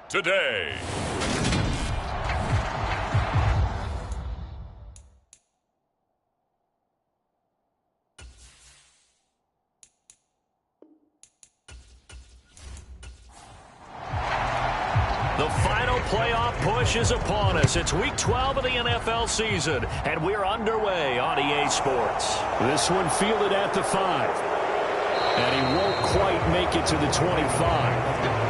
today. The final playoff push is upon us. It's Week 12 of the NFL season, and we're underway on EA Sports. This one fielded at the 5. And he won't quite make it to the 25.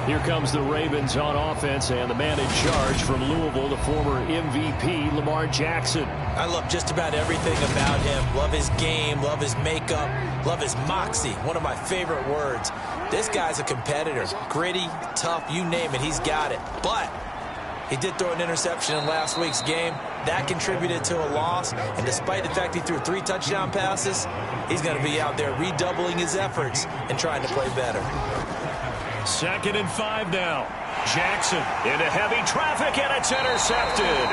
Here comes the Ravens on offense, and the man in charge from Louisville, the former MVP, Lamar Jackson. I love just about everything about him. Love his game, love his makeup, love his moxie. One of my favorite words. This guy's a competitor. Gritty, tough, you name it, he's got it. But he did throw an interception in last week's game. That contributed to a loss. And despite the fact he threw 3 touchdown passes, he's going to be out there redoubling his efforts and trying to play better. 2nd and 5 now. Jackson into heavy traffic, and it's intercepted.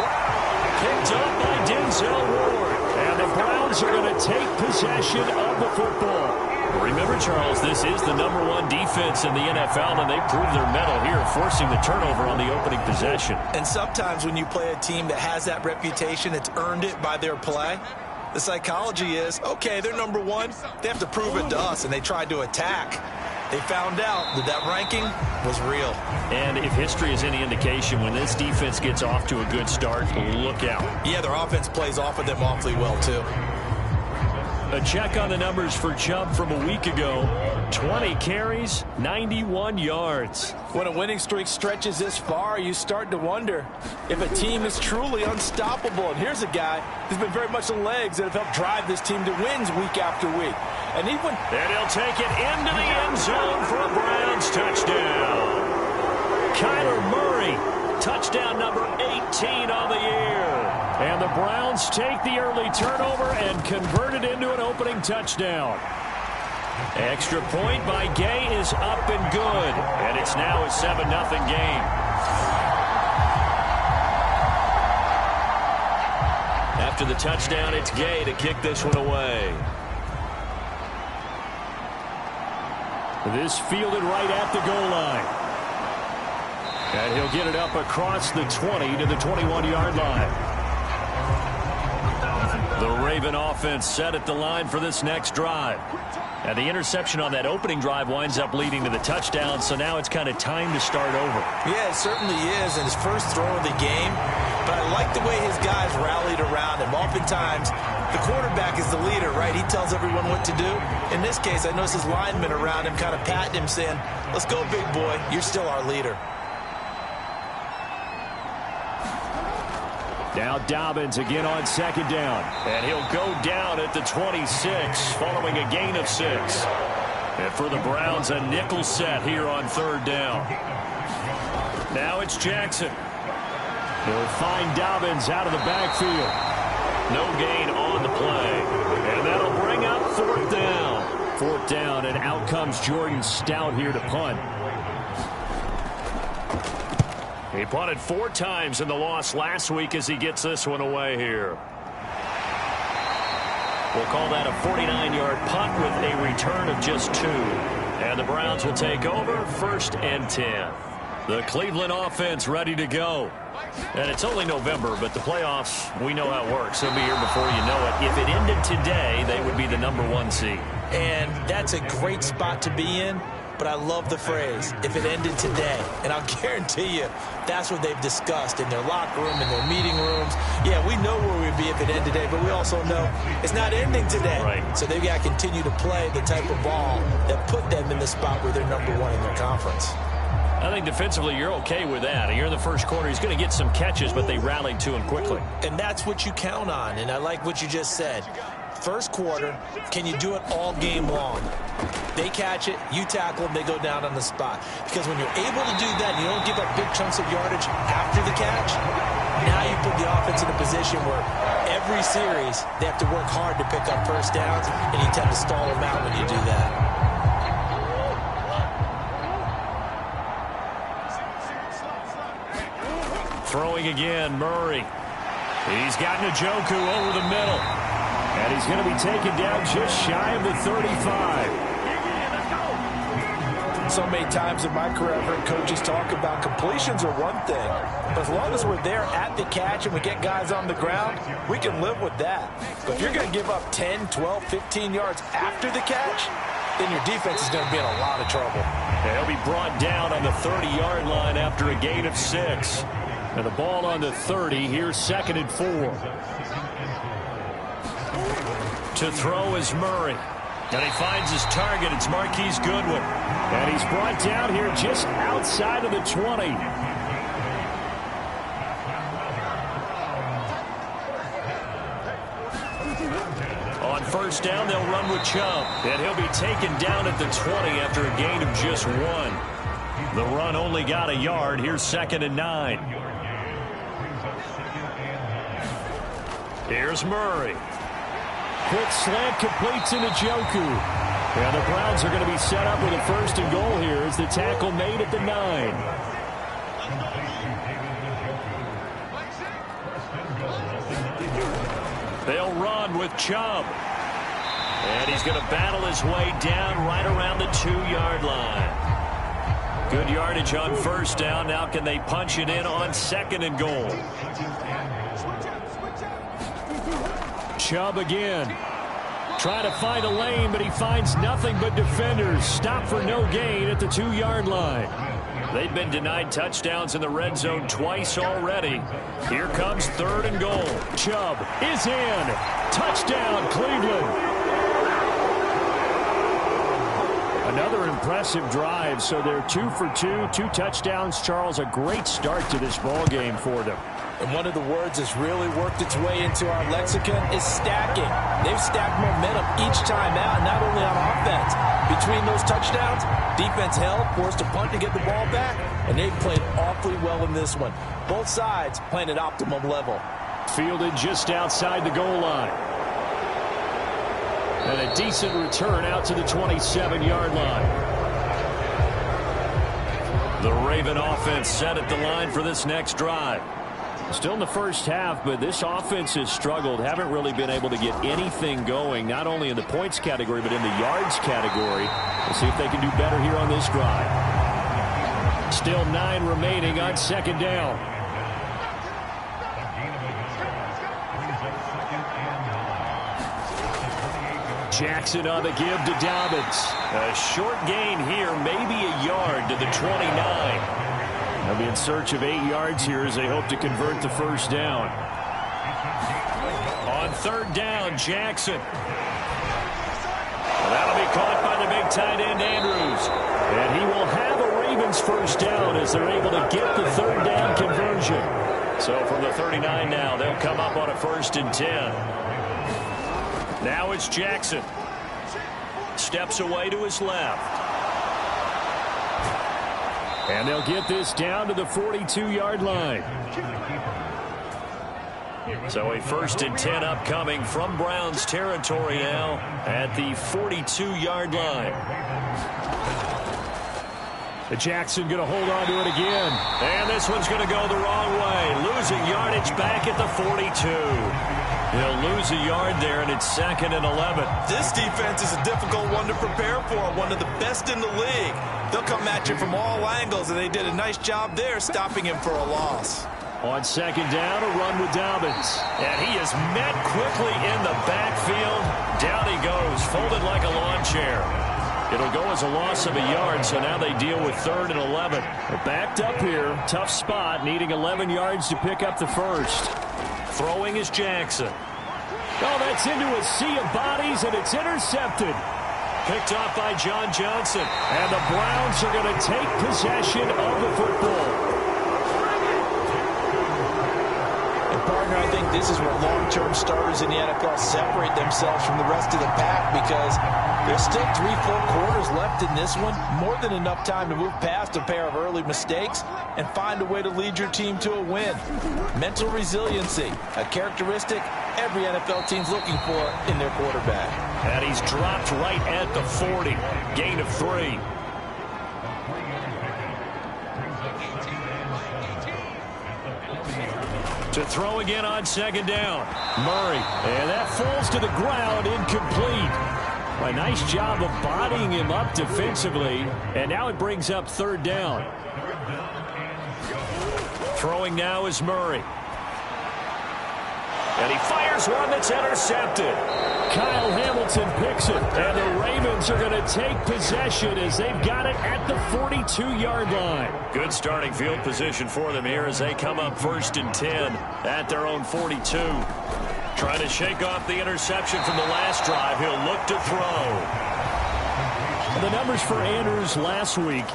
Picked up by Denzel Ward. And the Browns are going to take possession of the football. Remember, Charles, this is the #1 defense in the NFL, and they proved their mettle here, forcing the turnover on the opening possession. And sometimes when you play a team that has that reputation, it's earned it by their play. The psychology is, okay, they're #1. They have to prove it to us, and they tried to attack. They found out that that ranking was real. And if history is any indication, when this defense gets off to a good start, look out. Yeah, their offense plays off of them awfully well, too. A check on the numbers for Chubb from a week ago. 20 carries, 91 yards. When a winning streak stretches this far, you start to wonder if a team is truly unstoppable. And here's a guy who's been very much the legs that have helped drive this team to wins week after week. And even and he'll take it into the end zone for a Browns touchdown. Kyler Murray, touchdown number 18 on the year. And the Browns take the early turnover and convert it into an opening touchdown. Extra point by Gay is up and good. And it's now a 7-0 game. After the touchdown, it's Gay to kick this one away. This fielded right at the goal line. And he'll get it up across the 20 to the 21-yard line. The Raven offense set at the line for this next drive. And the interception on that opening drive winds up leading to the touchdown, so now it's kind of time to start over. Yeah, it certainly is, and his first throw of the game. But I like the way his guys rallied around him. Oftentimes, the quarterback is the leader, right? He tells everyone what to do. In this case, I noticed his linemen around him kind of patting him, saying, let's go, big boy. You're still our leader. Now Dobbins again on 2nd down. And he'll go down at the 26 following a gain of 6. And for the Browns, a nickel set here on 3rd down. Now it's Jackson. He'll find Dobbins out of the backfield. No gain on the play. And that'll bring up 4th down. 4th down, and out comes Jordan Stout here to punt. He punted 4 times in the loss last week as he gets this one away here. We'll call that a 49-yard punt with a return of just 2. And the Browns will take over 1st and 10. The Cleveland offense ready to go. And it's only November, but the playoffs, we know how it works. They'll be here before you know it. If it ended today, they would be the #1 seed. And that's a great spot to be in. But I love the phrase, if it ended today. And I'll guarantee you, that's what they've discussed in their locker room, in their meeting rooms. Yeah, we know where we'd be if it ended today, but we also know it's not ending today. Right. So they've got to continue to play the type of ball that put them in the spot where they're #1 in their conference. I think defensively you're okay with that. Here in the first quarter, he's going to get some catches, but they rallied to him quickly. And that's what you count on, and I like what you just said. First quarter, can you do it all game long? They catch it, you tackle them, they go down on the spot. Because when you're able to do that, and you don't give up big chunks of yardage after the catch, now you put the offense in a position where every series they have to work hard to pick up first downs, and you tend to stall them out when you do that. Throwing again, Murray. He's got Njoku over the middle. And he's going to be taken down just shy of the 35. so many times in my career, I've heard coaches talk about completions are one thing, but as long as we're there at the catch and we get guys on the ground, we can live with that. But if you're going to give up 10, 12, 15 yards after the catch, then your defense is going to be in a lot of trouble. And he'll be brought down on the 30-yard line after a gain of 6. And the ball on the 30. Here's 2nd and 4. To throw is Murray. And he finds his target. It's Marquise Goodwin. And he's brought down here just outside of the 20. On first down, they'll run with Chubb. And he'll be taken down at the 20 after a gain of just 1. The run only got a yard. Here's 2nd and 9. Here's Murray. Quick slant completes to Njoku. And the Browns are going to be set up with a 1st and goal here as the tackle made at the 9. They'll run with Chubb. And he's going to battle his way down right around the 2-yard line. Good yardage on first down. Now can they punch it in on 2nd and goal? Chubb again. Trying to find a lane, but he finds nothing but defenders. Stop for no gain at the 2-yard line. They've been denied touchdowns in the red zone twice already. Here comes 3rd and goal. Chubb is in. Touchdown, Cleveland. Another impressive drive, so they're 2 for 2, 2 touchdowns. Charles, a great start to this ball game for them. And one of the words that's really worked its way into our lexicon is stacking. They've stacked momentum each time out, not only on offense. Between those touchdowns, defense held, forced a punt to get the ball back, and they've played awfully well in this one. Both sides playing at optimum level. Fielded just outside the goal line. And a decent return out to the 27-yard line. The Raven offense set at the line for this next drive. Still in the first half, but this offense has struggled. Haven't really been able to get anything going, not only in the points category, but in the yards category. We'll see if they can do better here on this drive. Still 9 remaining on 2nd down. Jackson on the give to Dobbins. A short gain here, maybe a yard to the 29. They'll be in search of 8 yards here as they hope to convert the first down. On 3rd down, Jackson. That'll be caught by the big tight end, Andrews. And he will have a Ravens first down as they're able to get the 3rd down conversion. So from the 39 now, they'll come up on a 1st and 10. Now it's Jackson. Steps away to his left. And they'll get this down to the 42-yard line. So a 1st and 10 upcoming from Browns territory now at the 42-yard line. Jackson going to hold on to it again. And this one's going to go the wrong way. Losing yardage back at the 42. He'll lose a yard there, and it's 2nd and 11. This defense is a difficult one to prepare for, one of the best in the league. They'll come at you from all angles, and they did a nice job there stopping him for a loss. On 2nd down, a run with Dobbins. And he is met quickly in the backfield. Down he goes, folded like a lawn chair. It'll go as a loss of a yard, so now they deal with 3rd and 11. They're backed up here, tough spot, needing 11 yards to pick up the first. Throwing is Jackson. Oh, that's into a sea of bodies, and it's intercepted. Picked off by John Johnson. And the Browns are going to take possession of the football. And, partner, I think this is where long-term starters in the NFL separate themselves from the rest of the pack, because there's still 3-4 quarters left in this one. More than enough time to move past a pair of early mistakes and find a way to lead your team to a win. Mental resiliency, a characteristic every NFL team's looking for in their quarterback. And he's dropped right at the 40. Gain of 3. To throw again on 2nd down. Murray. And that falls to the ground, incomplete. A nice job of bodying him up defensively, and now it brings up third down. Throwing now is Murray. And he fires one that's intercepted. Kyle Hamilton picks it, and the Ravens are going to take possession as they've got it at the 42-yard line. Good starting field position for them here as they come up 1st and 10 at their own 42. Trying to shake off the interception from the last drive. He'll look to throw. The numbers for Andrews last week: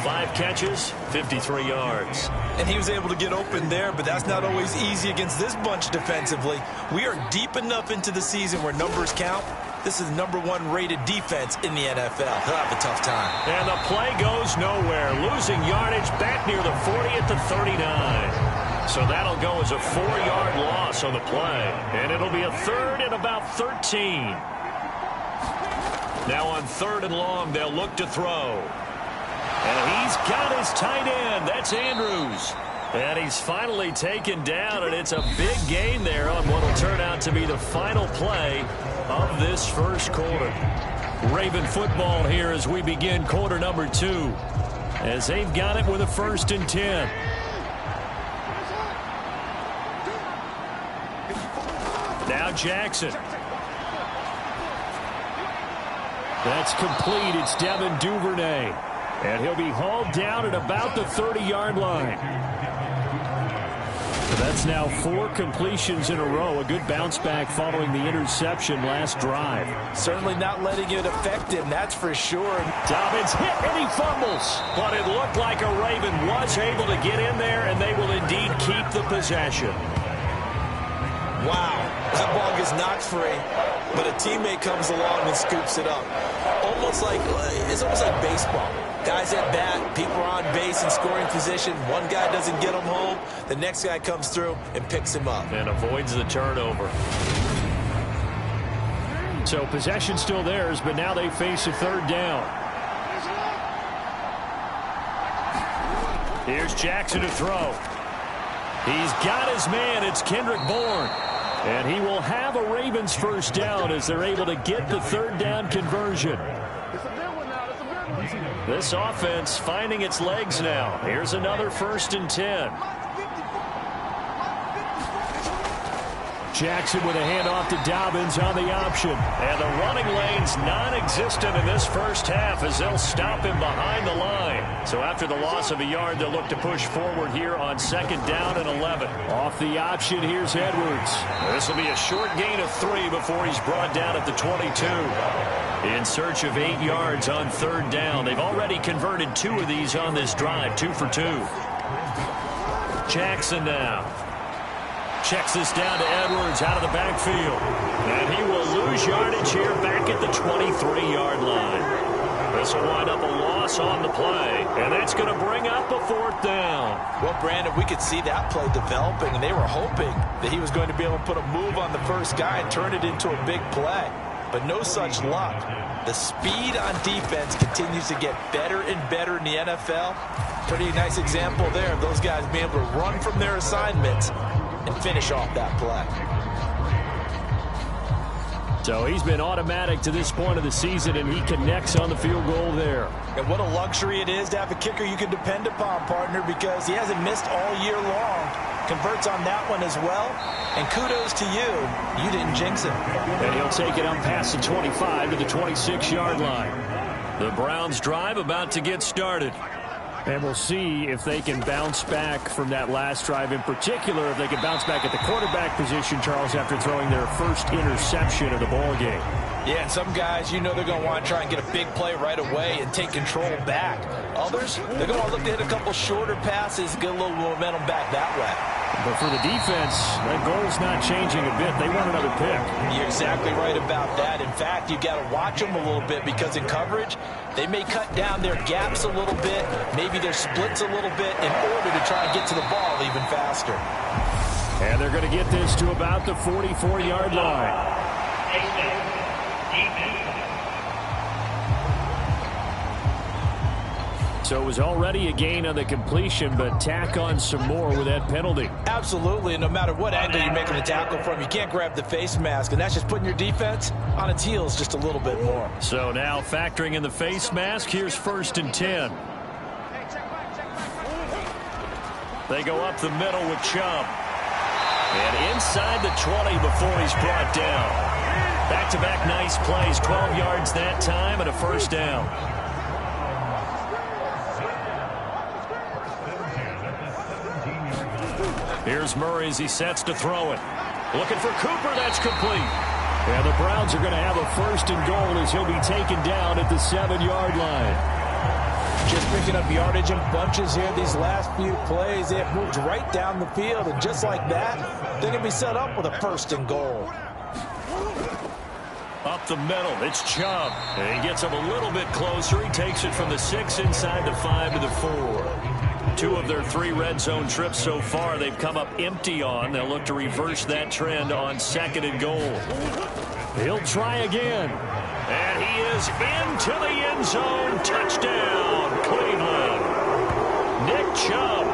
5 catches, 53 yards. And he was able to get open there, but that's not always easy against this bunch defensively. We are deep enough into the season where numbers count. This is the #1 rated defense in the NFL. He'll have a tough time. And the play goes nowhere. Losing yardage back near the 40 at the 39. So that'll go as a 4-yard loss on the play. And it'll be a 3rd and about 13. Now on 3rd and long, they'll look to throw. And he's got his tight end. That's Andrews. And he's finally taken down, and it's a big gain there on what will turn out to be the final play of this first quarter. Raven football here as we begin quarter number 2, as they've got it with a 1st and 10. Now Jackson. That's complete. It's Devin Duvernay. And he'll be hauled down at about the 30-yard line. So that's now 4 completions in a row. A good bounce back following the interception last drive. Certainly not letting it affect him, that's for sure. Dobbins hit and he fumbles. But it looked like a Raven was able to get in there, and they will indeed keep the possession. Wow, that ball gets knocked free, but a teammate comes along and scoops it up. It's almost like baseball. Guys at bat, people are on base in scoring position. One guy doesn't get him home. The next guy comes through and picks him up. And avoids the turnover. So possession still theirs, but now they face a 3rd down. Here's Jackson to throw. He's got his man. It's Kendrick Bourne. And he will have a Ravens 1st down as they're able to get the 3rd down conversion. This offense finding its legs now. Here's another 1st and 10. Jackson with a handoff to Dobbins on the option. And the running lane's non-existent in this first half as they'll stop him behind the line. So after the loss of a yard, they'll look to push forward here on 2nd down and 11. Off the option, here's Edwards. This will be a short gain of 3 before he's brought down at the 22. In search of 8 yards on 3rd down. They've already converted 2 of these on this drive, 2 for 2. Jackson now. Checks this down to Edwards out of the backfield. And he will lose yardage here back at the 23-yard line. This will wind up a loss on the play. And that's going to bring up a 4th down. Well, Brandon, we could see that play developing, and they were hoping that he was going to be able to put a move on the first guy and turn it into a big play. But no such luck. The speed on defense continues to get better and better in the NFL. Pretty nice example there of those guys being able to run from their assignments and finish off that play. So he's been automatic to this point of the season, and he connects on the field goal there. And what a luxury it is to have a kicker you can depend upon, partner, because he hasn't missed all year long. Converts on that one as well. And kudos to you. You didn't jinx him. And he'll take it up past the 25 to the 26-yard line. The Browns drive about to get started. And we'll see if they can bounce back from that last drive, in particular if they can bounce back at the quarterback position, Charles, after throwing their first interception of the ballgame. Yeah, and some guys, you know they're going to want to try and get a big play right away and take control back. Others, they're going to look to hit a couple shorter passes, get a little momentum back that way. But for the defense, that goal's not changing a bit. They want another pick. You're exactly right about that. In fact, you've got to watch them a little bit because in coverage, they may cut down their gaps a little bit, maybe their splits a little bit in order to try and get to the ball even faster. And they're going to get this to about the 44-yard line. So it was already a gain on the completion, but tack on some more with that penalty. Absolutely, and no matter what angle you're making the tackle from, you can't grab the face mask, and that's just putting your defense on its heels just a little bit more. So now factoring in the face mask, here's 1st and 10. They go up the middle with Chubb. And inside the 20 before he's brought down. Back-to-back nice plays, 12 yards that time and a 1st down. Here's Murray as he sets to throw it. Looking for Cooper, that's complete. And the Browns are going to have a 1st and goal as he'll be taken down at the 7-yard line. Just picking up yardage in bunches here these last few plays. They have moved right down the field, and just like that, they're going to be set up with a 1st and goal. Up the middle, it's Chubb. And he gets him a little bit closer. He takes it from the 6 inside the 5 to the 4. 2 of their 3 red zone trips so far they've come up empty on. They'll look to reverse that trend on 2nd and goal. He'll try again. And he is into the end zone. Touchdown, Cleveland. Nick Chubb,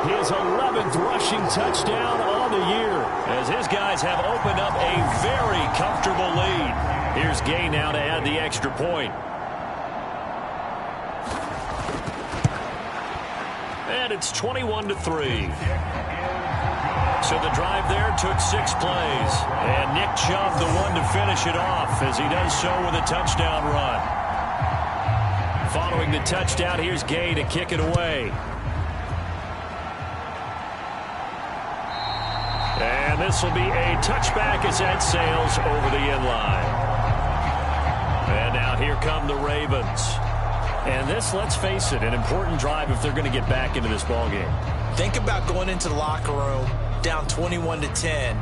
his 11th rushing touchdown on the year, as his guys have opened up a very comfortable lead. Here's Gay now to add the extra point. And it's 21-3. So the drive there took 6 plays. And Nick Chubb the one to finish it off as he does so with a touchdown run. Following the touchdown, here's Gay to kick it away. And this will be a touchback as that sails over the end line. And now here come the Ravens. And this, let's face it, an important drive if they're going to get back into this ballgame. Think about going into the locker room down 21-10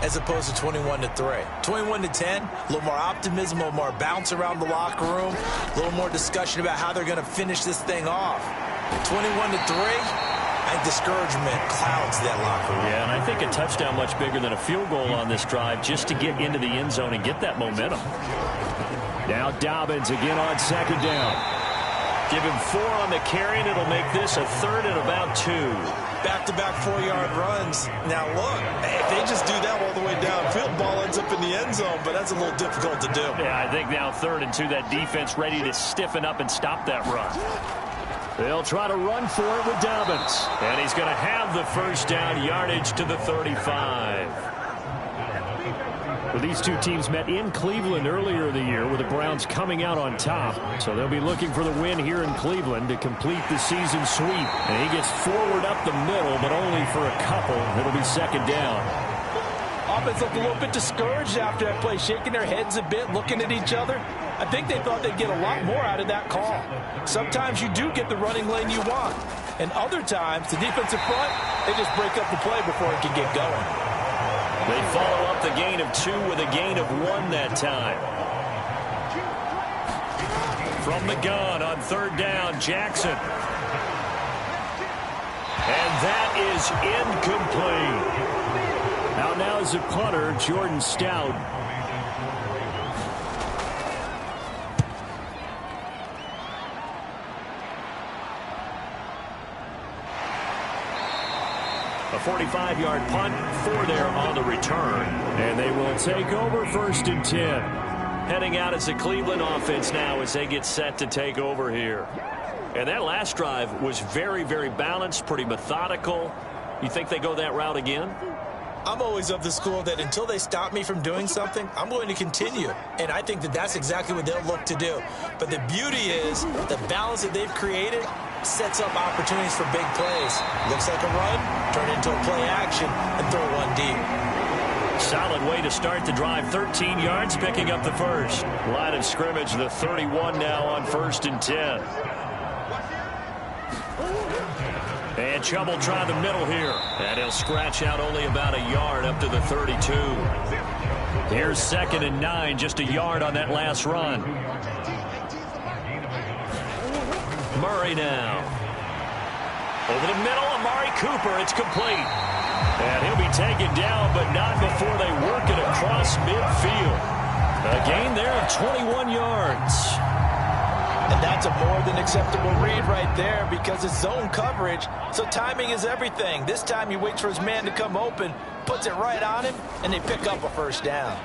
as opposed to 21-3. 21-10, a little more optimism, a little more bounce around the locker room, a little more discussion about how they're going to finish this thing off. 21-3, I think discouragement clouds that locker room. Yeah, and I think a touchdown much bigger than a field goal on this drive just to get into the end zone and get that momentum. Now Dobbins again on 2nd down. Give him 4 on the carry, and it'll make this a 3rd and about 2. Back-to-back 4-yard runs. Now, look, if they just do that all the way downfield, ball ends up in the end zone, but that's a little difficult to do. Yeah, I think now 3rd and 2, that defense ready to stiffen up and stop that run. They'll try to run for it with Dobbins. And he's going to have the 1st down, yardage to the 35. Well, these 2 teams met in Cleveland earlier in the year with the Browns coming out on top. So they'll be looking for the win here in Cleveland to complete the season sweep. And he gets forward up the middle, but only for a couple. It'll be 2nd down. Offense looked a little bit discouraged after that play, shaking their heads a bit, looking at each other. I think they thought they'd get a lot more out of that call. Sometimes you do get the running lane you want. And other times, the defensive front, they just break up the play before it can get going. They follow up the gain of 2 with a gain of 1 that time. From the gun on 3rd down, Jackson. And that is incomplete. Out now is the punter, Jordan Stout. A 45-yard punt, 4 there on the return. And they will take over 1st and 10. Heading out as the Cleveland offense now as they get set to take over here. And that last drive was very, very balanced, pretty methodical. You think they go that route again? I'm always of the school that until they stop me from doing something, I'm going to continue. And I think that that's exactly what they'll look to do. But the beauty is the balance that they've created sets up opportunities for big plays. Looks like a run, turn into a play action, and throw one deep. Solid way to start the drive. 13 yards, picking up the 1st. Line of scrimmage, the 31 now on 1st and 10. And Chubb will try the middle here. And he'll scratch out only about a yard up to the 32. Here's 2nd and 9, just a yard on that last run. Murray now. Over the middle, Amari Cooper. It's complete. And he'll be taken down, but not before they work it across midfield. A gain there of 21 yards. And that's a more than acceptable read right there because it's zone coverage, so timing is everything. This time he waits for his man to come open, puts it right on him, and they pick up a first down.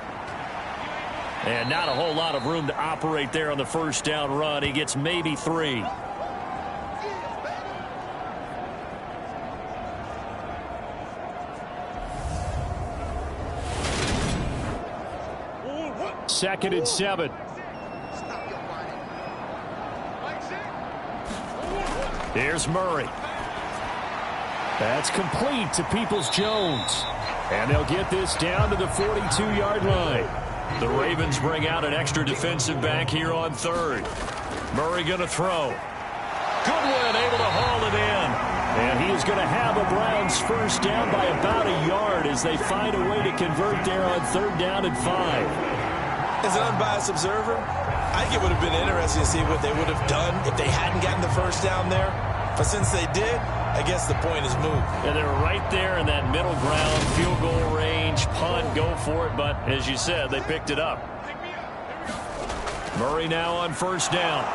And not a whole lot of room to operate there on the first down run. He gets maybe 3. Second and 7. Here's Murray. That's complete to Peoples-Jones. And they'll get this down to the 42-yard line. The Ravens bring out an extra defensive back here on third. Murray going to throw. Goodwin able to haul it in. And he is going to have a Browns first down by about a yard as they find a way to convert there on third down and 5. As an unbiased observer, I think it would have been interesting to see what they would have done if they hadn't gotten the first down there. But since they did, I guess the point is moot. And they're right there in that middle ground, field goal range, punt, go for it. But as you said, they picked it up. Murray now on first down.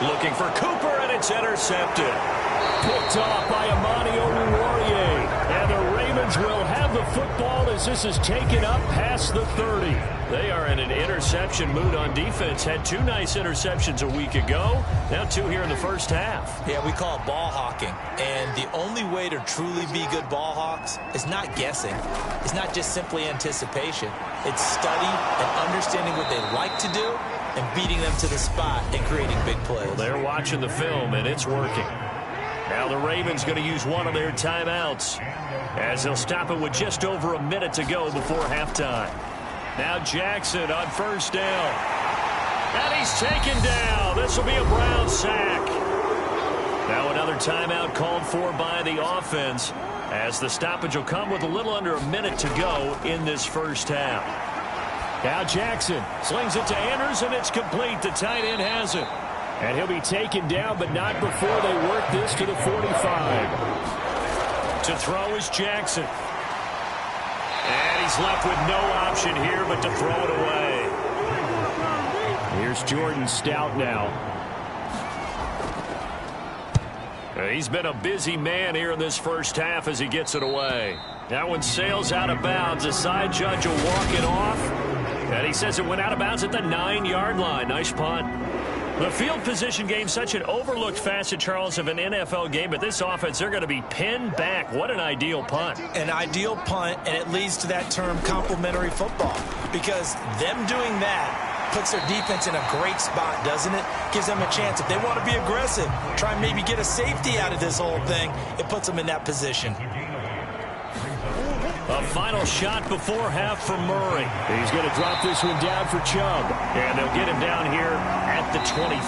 Looking for Cooper, and it's intercepted. Picked off by Amani Oruwariye. And the Ravens will have the football as this is taken up past the 30. They are in an interception mood on defense. Had 2 nice interceptions a week ago. Now 2 here in the first half. Yeah, we call it ball hawking. And the only way to truly be good ball hawks is not guessing. It's not just simply anticipation. It's study and understanding what they like to do and beating them to the spot and creating big plays. Well, they're watching the film, and it's working. Now the Ravens going to use one of their timeouts as they'll stop it with just over a minute to go before halftime. Now Jackson on first down. And he's taken down. This will be a Brown sack. Now another timeout called for by the offense as the stoppage will come with a little under a minute to go in this first half. Now Jackson slings it to Andrews, and it's complete. The tight end has it. And he'll be taken down, but not before they work this to the 45. To throw is Jackson. And he's left with no option here but to throw it away. Here's Jordan Stout now. He's been a busy man here in this first half as he gets it away. That one sails out of bounds. The side judge will walk it off. And he says it went out of bounds at the 9-yard line. Nice punt. The field position game, such an overlooked facet, Charles, of an NFL game. But this offense, they're going to be pinned back. What an ideal punt. An ideal punt, and it leads to that term complementary football. Because them doing that puts their defense in a great spot, doesn't it? Gives them a chance. If they want to be aggressive, try and maybe get a safety out of this whole thing, it puts them in that position. A final shot before half for Murray. He's going to drop this one down for Chubb. And they'll get him down here at the 23.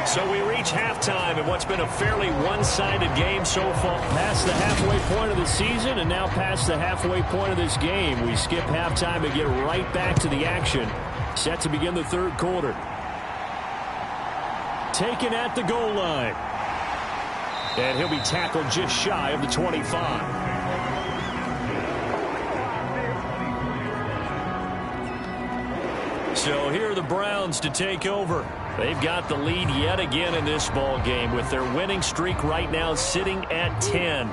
So we reach halftime in what's been a fairly one-sided game so far. Past the halfway point of the season and now past the halfway point of this game. We skip halftime and get right back to the action. Set to begin the third quarter. Taken at the goal line. And he'll be tackled just shy of the 25. So here are the Browns to take over. They've got the lead yet again in this ball game with their winning streak right now sitting at 10.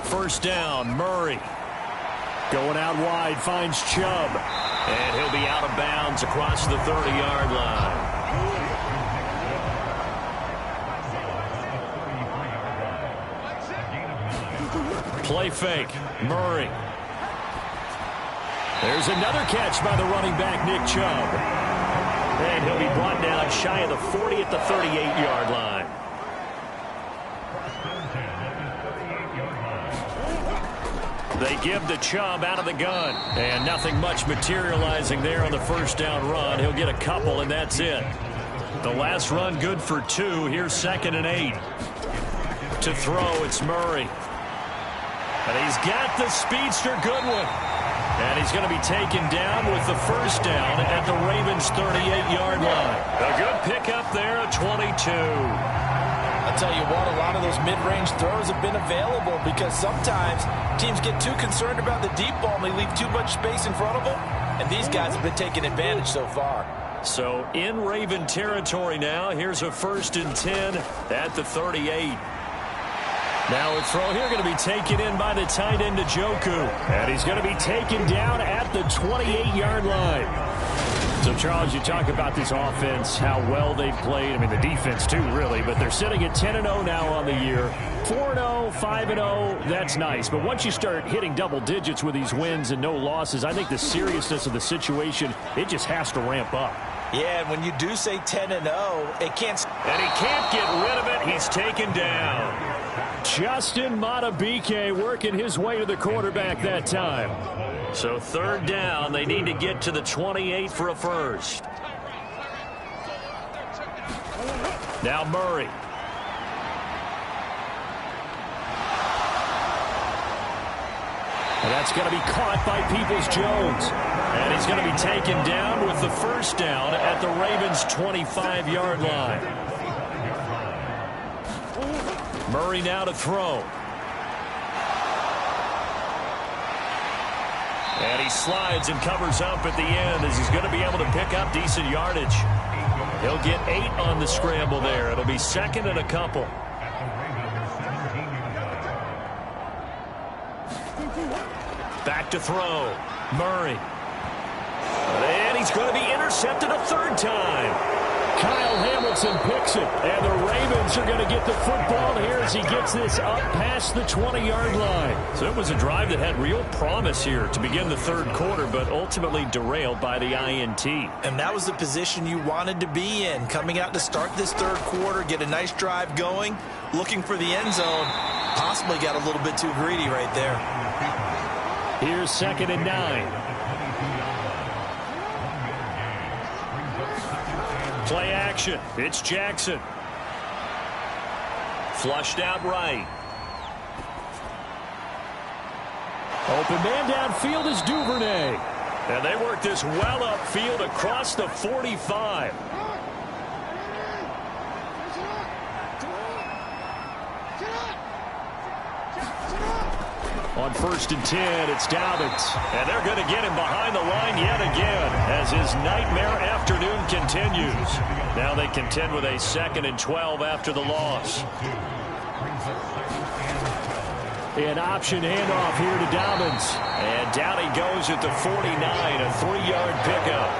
First down, Murray. Going out wide, finds Chubb. And he'll be out of bounds across the 30-yard line. Play fake. Murray. There's another catch by the running back, Nick Chubb. And he'll be brought down shy of the 40 at the 38-yard line. They give the Chubb out of the gun. And nothing much materializing there on the first down run. He'll get a couple, and that's it. The last run good for 2. Here's 2nd and 8. To throw, it's Murray. And he's got the speedster Goodwin. And he's going to be taken down with the first down at the Ravens' 38-yard line. A good pickup there at 22. I I'll tell you what, a lot of those mid-range throws have been available because sometimes teams get too concerned about the deep ball and they leave too much space in front of them, and these guys have been taking advantage so far. So in Raven territory now. Here's a 1st and 10 at the 38. Now a throw here going to be taken in by the tight end Njoku. And he's going to be taken down at the 28-yard line. So, Charles, you talk about this offense, how well they've played. I mean, the defense, too, really. But they're sitting at 10-0 now on the year. 4-0, 5-0, that's nice. But once you start hitting double digits with these wins and no losses, I think the seriousness of the situation, it just has to ramp up. Yeah, and when you do say 10-0, it can't... And he can't get rid of it. He's taken down. Justin Matabike working his way to the quarterback that time. So 3rd down, they need to get to the 28 for a first. Now Murray. And that's going to be caught by Peoples-Jones. And he's going to be taken down with the 1st down at the Ravens' 25-yard line. Murray now to throw. And he slides and covers up at the end as he's going to be able to pick up decent yardage. He'll get 8 on the scramble there. It'll be 2nd and a couple. Back to throw. Murray. And he's going to be intercepted a 3rd time. Kyle Hamilton picks it, and the Ravens are going to get the football here as he gets this up past the 20-yard line. So it was a drive that had real promise here to begin the 3rd quarter, but ultimately derailed by the INT. And that was the position you wanted to be in, coming out to start this 3rd quarter, get a nice drive going, looking for the end zone. Possibly got a little bit too greedy right there. Here's 2nd and 9. Play action. It's Jackson. Flushed out right. Open man downfield is Duvernay. And they work this well upfield across the 45. On 1st and 10, it's Dobbins. And they're going to get him behind the line yet again as his nightmare afternoon continues. Now they contend with a 2nd and 12 after the loss. An option handoff here to Dobbins. And down he goes at the 49, a 3-yard pickup.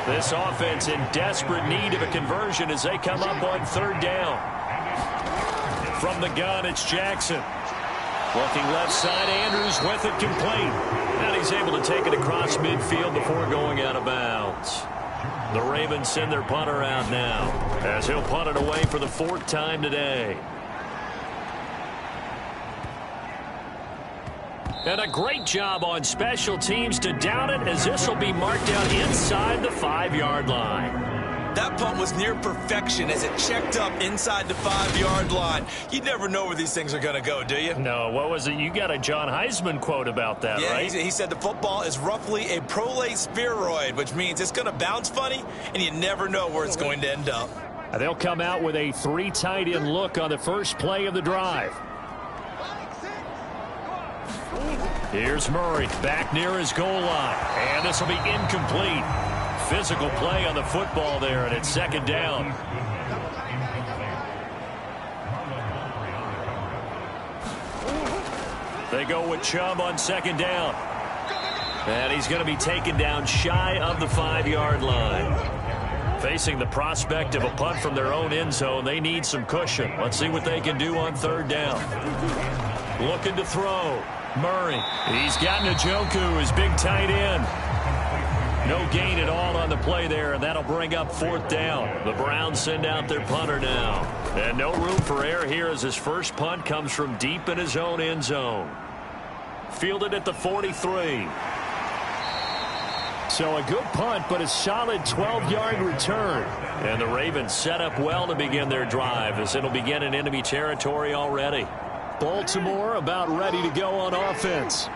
This offense in desperate need of a conversion as they come up on 3rd down. From the gun, it's Jackson. Looking left side, Andrews with it complete. And he's able to take it across midfield before going out of bounds. The Ravens send their punter out now as he'll punt it away for the 4th time today. And a great job on special teams to down it as this will be marked out inside the 5-yard line. That punt was near perfection as it checked up inside the 5-yard line. You never know where these things are going to go, do you? No, what was it? You got a John Heisman quote about that, yeah, right? He said the football is roughly a prolate spheroid, which means it's going to bounce funny, and you never know where it's going to end up. They'll come out with a 3 tight end look on the first play of the drive. Here's Murray back near his goal line, and this will be incomplete. Physical play on the football there, and it's 2nd down. They go with Chubb on 2nd down. And he's going to be taken down shy of the 5-yard line. Facing the prospect of a punt from their own end zone, they need some cushion. Let's see what they can do on 3rd down. Looking to throw. Murray. He's got Njoku, his big tight end. No gain at all on the play there, and that'll bring up 4th down. The Browns send out their punter now. And no room for error here as his first punt comes from deep in his own end zone. Fielded at the 43. So a good punt, but a solid 12-yard return. And the Ravens set up well to begin their drive as it'll begin in enemy territory already. Baltimore about ready to go on offense.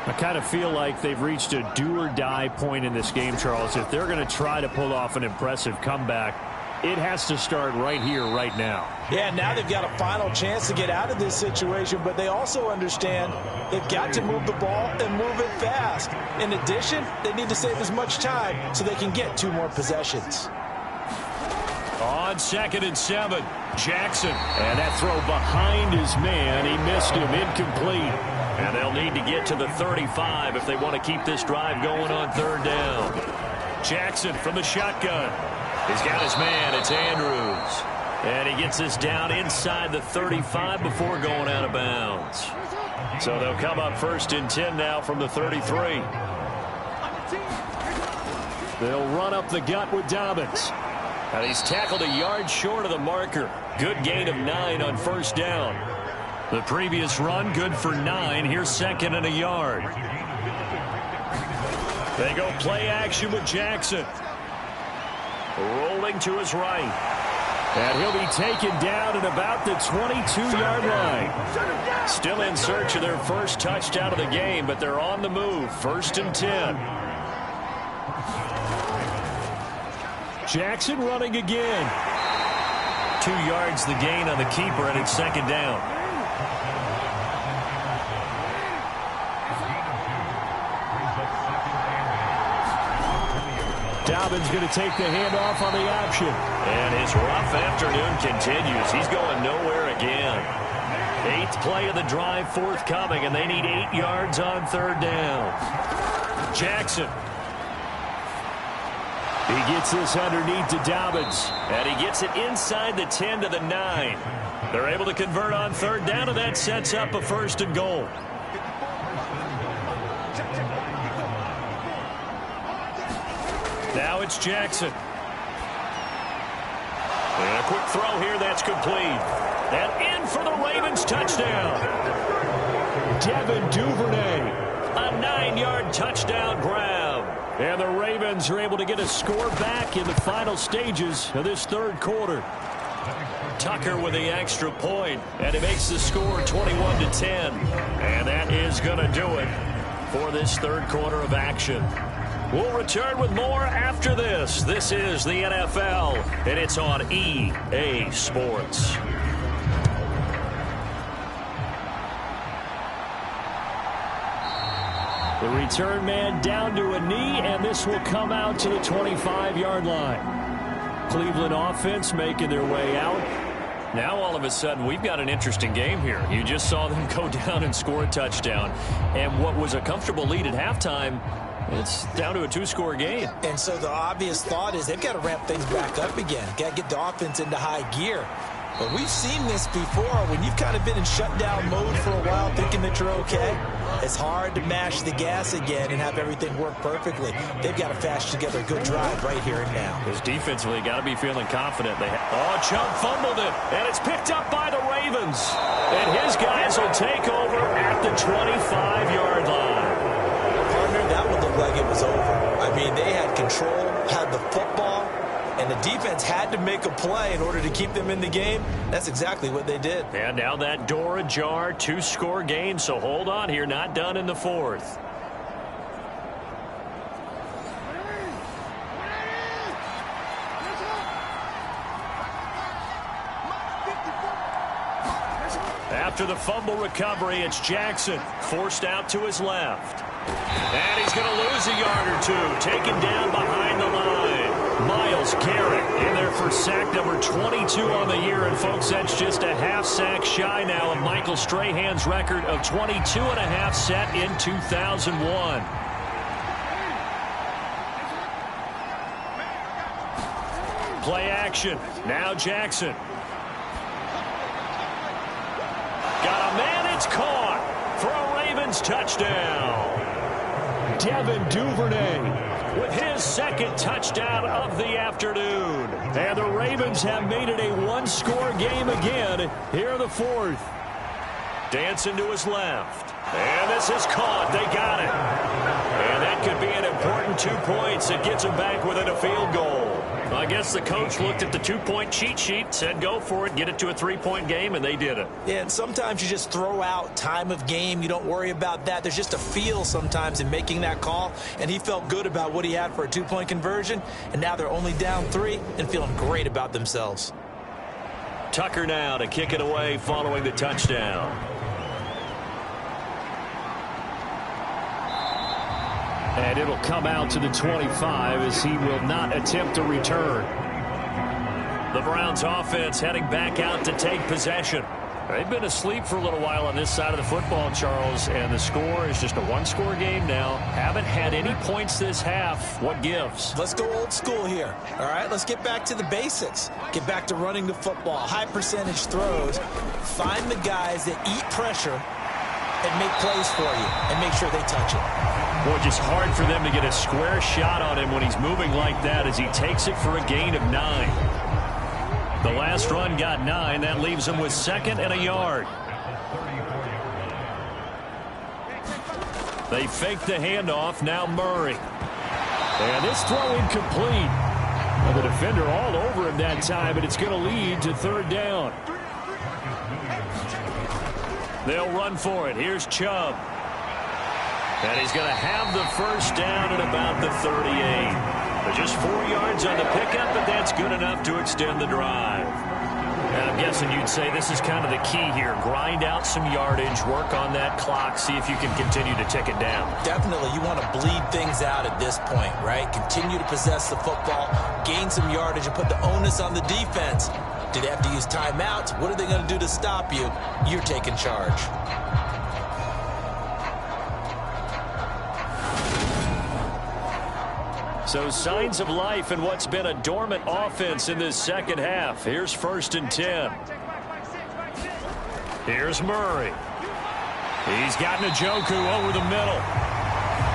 I kind of feel like they've reached a do-or-die point in this game, Charles. If they're going to try to pull off an impressive comeback, it has to start right here, right now. Yeah, now they've got a final chance to get out of this situation, but they also understand they've got to move the ball and move it fast. In addition, they need to save as much time so they can get 2 more possessions. On 2nd and 7, Jackson. And that throw behind his man. He missed him, incomplete. And they'll need to get to the 35 if they want to keep this drive going on 3rd down. Jackson from the shotgun. He's got his man. It's Andrews. And he gets this down inside the 35 before going out of bounds. So they'll come up 1st and 10 now from the 33. They'll run up the gut with Dobbins. And he's tackled a yard short of the marker. Good gain of 9 on 1st down. The previous run, good for 9. Here's 2nd and a yard. They go play action with Jackson. Rolling to his right. And he'll be taken down at about the 22-yard line. Still in search of their first touchdown of the game, but they're on the move. 1st and 10. Jackson running again. 2 yards the gain on the keeper, and it's 2nd down. Dobbins going to take the handoff on the option. And his rough afternoon continues. He's going nowhere again. 8th play of the drive forthcoming, and they need 8 yards on 3rd down. Jackson. He gets this underneath to Dobbins. And he gets it inside the 10 to the 9. They're able to convert on 3rd down, and that sets up a 1st and goal. Now it's Jackson. And a quick throw here, that's complete. And in for the Ravens touchdown. Devin Duvernay. A 9-yard touchdown grab. And the Ravens are able to get a score back in the final stages of this 3rd quarter. Tucker with the extra point, and it makes the score 21-10. And that is going to do it for this 3rd quarter of action. We'll return with more after this. This is the NFL, and it's on EA Sports. The return man down to a knee, and this will come out to the 25-yard line. Cleveland offense making their way out. Now all of a sudden we've got an interesting game here. You just saw them go down and score a touchdown. And what was a comfortable lead at halftime, it's down to a 2-score game. And so the obvious thought is they've got to ramp things back up again. Got to get the offense into high gear. But we've seen this before. When you've kind of been in shutdown mode for a while thinking that you're okay, it's hard to mash the gas again and have everything work perfectly. They've got to fashion together a good drive right here and now. Because defensively, got to be feeling confident. Chubb fumbled it, and it's picked up by the Ravens. And his guys will take over at the 25-yard line. Partner, that one looked like it was over. I mean, they had control, had the football, and the defense had to make a play in order to keep them in the game. That's exactly what they did. And now that door ajar, 2-score game, so hold on here, not done in the 4th. After the fumble recovery, it's Jackson, forced out to his left. And he's going to lose a yard or 2, taken down behind the line. Myles Garrett in there for sack number 22 on the year. And, folks, that's just a half sack shy now of Michael Strahan's record of 22.5 set in 2001. Play action. Now Jackson. Got a man. It's caught for a Ravens touchdown. Devin Duvernay with his 2nd touchdown of the afternoon. And the Ravens have made it a 1-score game again here in the 4th. Dancing to his left. And this is caught. They got it. And that could be an important 2 points. It gets them back within a field goal. I guess the coach looked at the two-point cheat sheet, said go for it, get it to a three-point game, and they did it. Yeah, and sometimes you just throw out time of game. You don't worry about that. There's just a feel sometimes in making that call, and he felt good about what he had for a two-point conversion, and now they're only down 3 and feeling great about themselves. Tucker now to kick it away following the touchdown. And it'll come out to the 25 as he will not attempt a return. The Browns offense heading back out to take possession. They've been asleep for a little while on this side of the football, Charles, and the score is just a one-score game now. Haven't had any points this half. What gives? Let's go old school here. All right, let's get back to the basics. Get back to running the football, high percentage throws. Find the guys that eat pressure and make plays for you and make sure they touch it. Boy, just hard for them to get a square shot on him when he's moving like that as he takes it for a gain of 9. The last run got 9. That leaves him with 2nd and a yard. They fake the handoff. Now Murray. And this throw incomplete. Well, the defender all over him that time, but it's going to lead to 3rd down. They'll run for it. Here's Chubb. And he's going to have the first down at about the 38. Just 4 yards on the pickup, but that's good enough to extend the drive. And I'm guessing you'd say this is kind of the key here. Grind out some yardage, work on that clock, see if you can continue to tick it down. Definitely, you want to bleed things out at this point, right? Continue to possess the football, gain some yardage, and put the onus on the defense. Do they have to use timeouts? What are they going to do to stop you? You're taking charge. So signs of life in what's been a dormant offense in this second half. Here's 1st and 10. Here's Murray. He's got Njoku over the middle.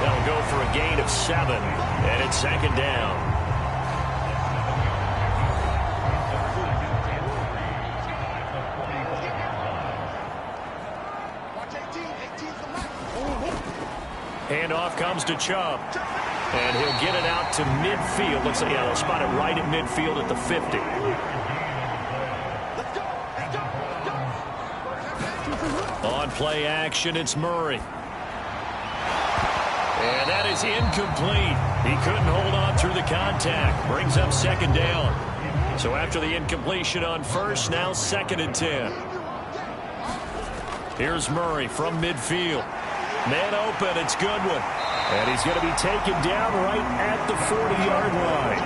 That'll go for a gain of 7, and it's 2nd down. Handoff comes to Chubb. And he'll get it out to midfield. Looks like, yeah, they'll spot it right at midfield at the 50. On play action, it's Murray. And that is incomplete. He couldn't hold on through the contact. Brings up 2nd down. So after the incompletion on 1st, now 2nd and 10. Here's Murray from midfield. Man open, it's Goodwin. And he's going to be taken down right at the 40-yard line.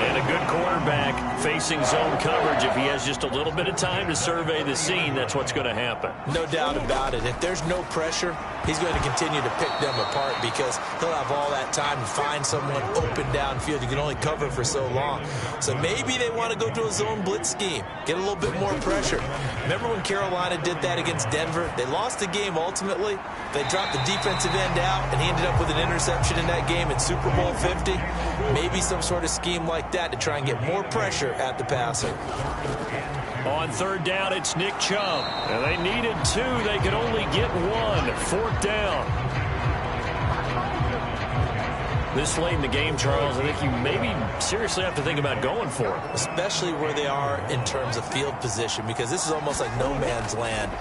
And a good quarterback facing zone coverage. If he has just a little bit of time to survey the scene, that's what's going to happen. No doubt about it. If there's no pressure, he's going to continue to pick them apart because he'll have all that time to find someone open downfield. You can only cover for so long. So maybe they want to go to a zone blitz scheme, get a little bit more pressure. Remember when Carolina did that against Denver? They lost the game ultimately. They dropped the defensive end out, and he ended up with an interception in that game in Super Bowl 50. Maybe some sort of scheme like that to try and get more pressure at the passer. On 3rd down, it's Nick Chubb. And they needed 2. They could only get 1. 4th down. This late in the game, Charles, I think you maybe seriously have to think about going for it. Especially where they are in terms of field position, because this is almost like no man's land.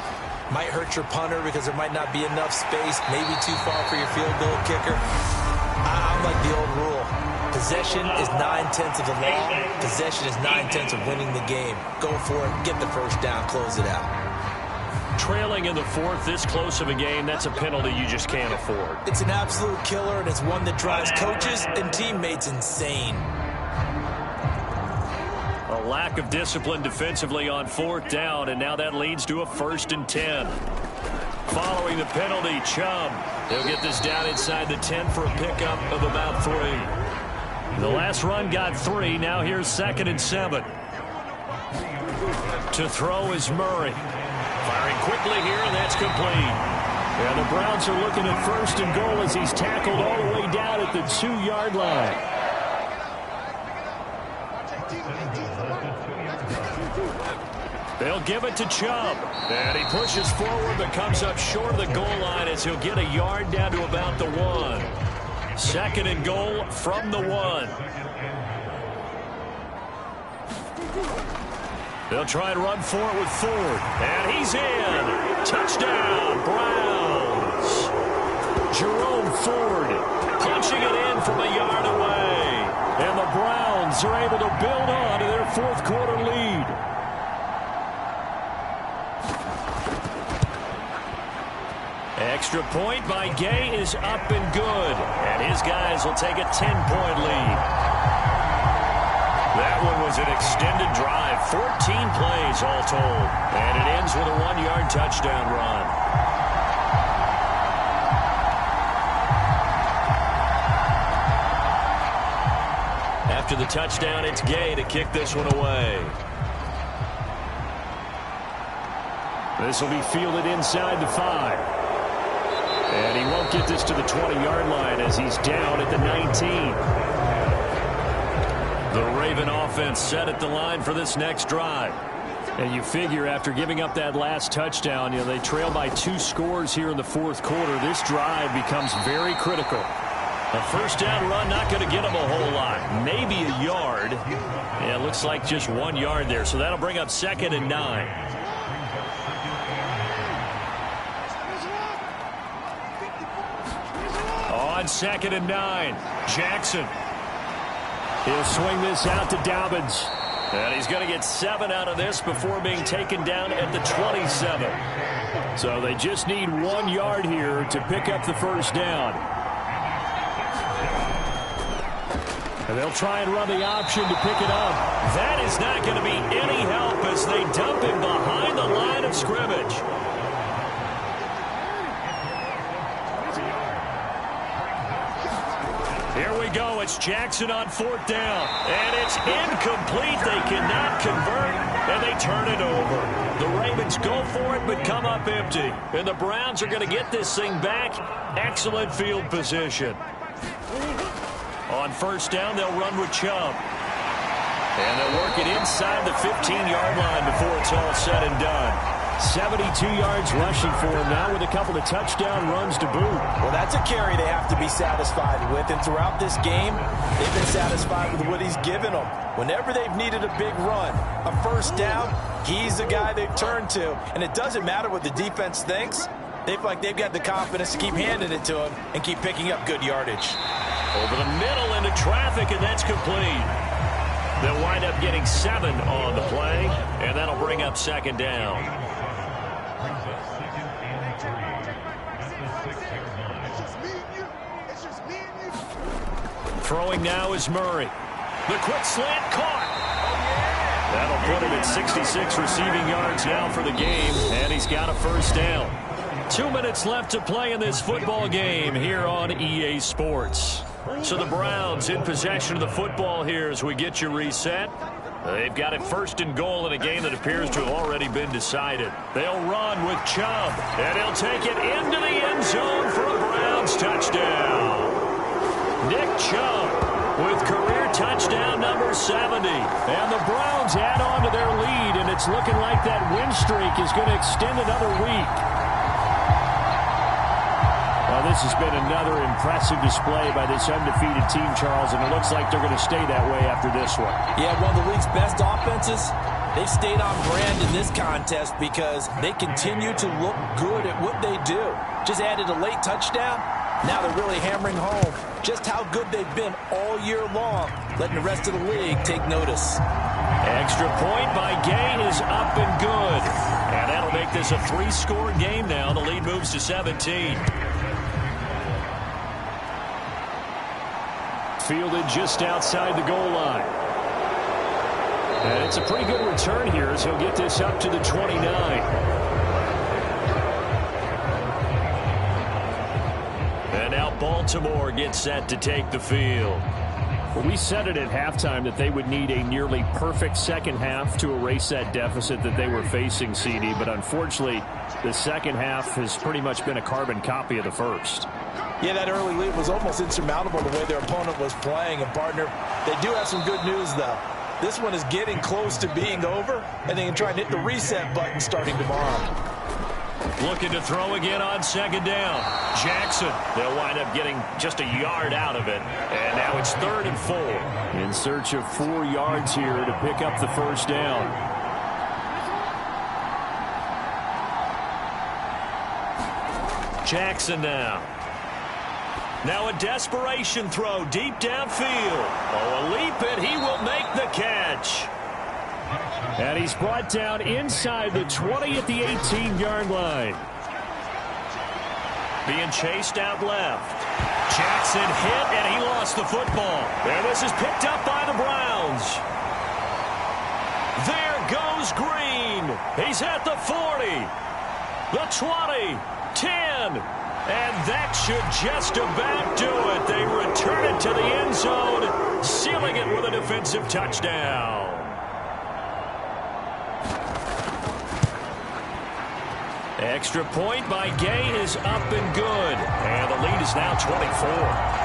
Might hurt your punter because there might not be enough space, maybe too far for your field goal kicker. I'm like the old rule. Possession is 9/10 of the law. Possession is 9/10 of winning the game. Go for it. Get the first down. Close it out. Trailing in the 4th, this close of a game, that's a penalty you just can't afford. It's an absolute killer, and it's one that drives coaches and teammates insane. A lack of discipline defensively on 4th down, and now that leads to a 1st and 10. Following the penalty, Chubb. He'll get this down inside the 10 for a pickup of about 3. The last run got 3. Now here's 2nd and 7. To throw is Murray. Firing quickly here, and that's complete. And the Browns are looking at 1st and goal as he's tackled all the way down at the 2-yard line. They'll give it to Chubb. And he pushes forward but comes up short of the goal line as he'll get a yard down to about the 1. 2nd and goal from the 1. They'll try and run for it with Ford. And he's in. Touchdown, Browns. Jerome Ford punching it in from a yard away. And the Browns are able to build on to their fourth quarter lead. Extra point by Gay is up and good. And his guys will take a 10-point lead. That one was an extended drive. 14 plays all told. And it ends with a 1-yard touchdown run. After the touchdown, it's Gay to kick this one away. This will be fielded inside the 5. And he won't get this to the 20-yard line as he's down at the 19. The Raven offense set at the line for this next drive. And you figure after giving up that last touchdown, they trail by 2 scores here in the fourth quarter. This drive becomes very critical. A first down run not going to get them a whole lot. Maybe a yard. Yeah, it looks like just 1 yard there. So that'll bring up 2nd and 9. On 2nd and 9, Jackson. He'll swing this out to Dobbins. And he's going to get 7 out of this before being taken down at the 27. So they just need 1 yard here to pick up the first down. And they'll try and run the option to pick it up. That is not going to be any help as they dump him behind the line of scrimmage. Here we go. It's Jackson on 4th down. And it's incomplete. They cannot convert, and they turn it over. The Ravens go for it, but come up empty. And the Browns are going to get this thing back. Excellent field position. On 1st down, they'll run with Chubb. And they'll work it inside the 15-yard line before it's all said and done. 72 yards rushing for him now with a couple of touchdown runs to boot. Well, that's a carry they have to be satisfied with. And throughout this game, they've been satisfied with what he's given them. Whenever they've needed a big run, a first down, he's the guy they've turned to. And it doesn't matter what the defense thinks. They feel like they've got the confidence to keep handing it to him and keep picking up good yardage. Over the middle into traffic, and that's complete. They'll wind up getting 7 on the play, and that'll bring up 2nd down. Throwing now is Murray. The quick slant caught. That'll put him at 66 receiving yards now for the game, and he's got a first down. 2 minutes left to play in this football game here on EA Sports. So the Browns in possession of the football here as we get you reset. They've got it 1st and goal in a game that appears to have already been decided. They'll run with Chubb, and he'll take it into the end zone for a Browns touchdown. Nick Chubb with career touchdown number 70. And the Browns add on to their lead, and it's looking like that win streak is going to extend another week. Well, this has been another impressive display by this undefeated team, Charles, and it looks like they're going to stay that way after this one. Yeah, one of the league's best offenses. They've stayed on brand in this contest because they continue to look good at what they do. Just added a late touchdown. Now they're really hammering home just how good they've been all year long, letting the rest of the league take notice. Extra point by Gay is up and good. And that'll make this a 3-score game now. The lead moves to 17. Fielded just outside the goal line. And it's a pretty good return here as he'll get this up to the 29. And now Baltimore gets set to take the field. Well, we said it at halftime that they would need a nearly perfect second half to erase that deficit that they were facing, CD. But unfortunately, the second half has pretty much been a carbon copy of the first. Yeah, that early lead was almost insurmountable the way their opponent was playing. And, partner, they do have some good news, though. This one is getting close to being over, and they can try and hit the reset button starting tomorrow. Looking to throw again on 2nd down. Jackson, they'll wind up getting just a yard out of it. And now it's 3rd and 4. In search of 4 yards here to pick up the first down. Jackson now. Now a desperation throw deep downfield. Oh, a leap, and he will make the catch. And he's brought down inside the 20 at the 18-yard line. Being chased out left. Jackson hit, and he lost the football. And this is picked up by the Browns. There goes Green. He's at the 40, the 20, 10. And that should just about do it. They return it to the end zone, sealing it with a defensive touchdown. Extra point by Gay is up and good. And the lead is now 24.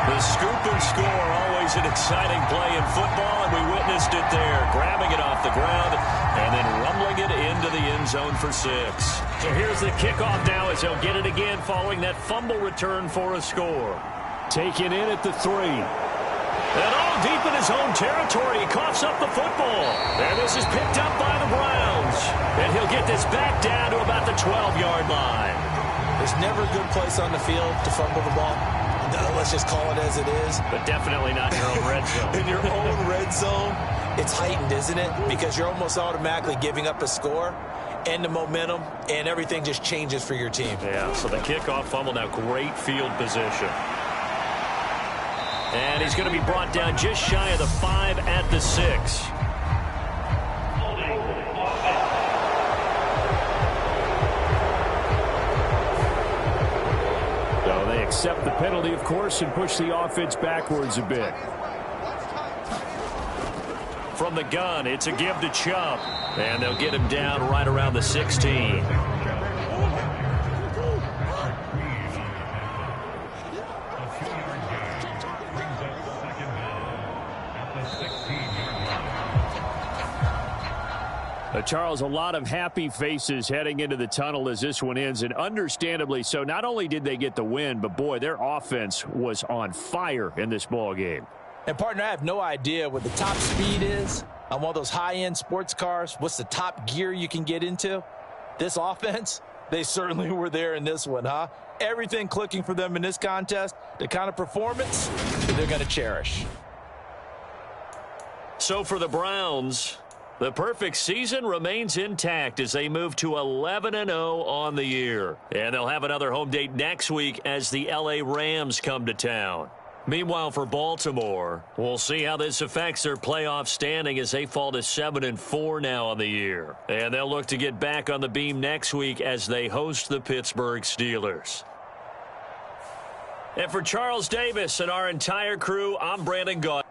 The scoop and score, always an exciting play in football, and we witnessed it there, grabbing it off the ground and then rumbling it into the end zone for 6. So here's the kickoff now as he'll get it again following that fumble return for a score. Taken in at the 3. And all deep in his own territory, he coughs up the football. And this is picked up by the Browns. And he'll get this back down to about the 12-yard line. There's never a good place on the field to fumble the ball. Let's just call it as it is. But definitely not in your own red zone. In your own red zone, it's heightened, isn't it? Because you're almost automatically giving up a score and the momentum, and everything just changes for your team. Yeah, so the kickoff fumble, now great field position. And he's going to be brought down just shy of the 5 at the 6. So they accept the penalty, of course, and push the offense backwards a bit. From the gun, it's a give to Chubb. And they'll get him down right around the 16. Charles, a lot of happy faces heading into the tunnel as this one ends, and understandably so. Not only did they get the win, but, boy, their offense was on fire in this ball game. And, partner, I have no idea what the top speed is on one of those high-end sports cars. What's the top gear you can get into? This offense, they certainly were there in this one, huh? Everything clicking for them in this contest, the kind of performance that they're going to cherish. So for the Browns, the perfect season remains intact as they move to 11-0 on the year. And they'll have another home date next week as the LA Rams come to town. Meanwhile, for Baltimore, we'll see how this affects their playoff standing as they fall to 7-4 now on the year. And they'll look to get back on the beam next week as they host the Pittsburgh Steelers. And for Charles Davis and our entire crew, I'm Brandon Gaudin.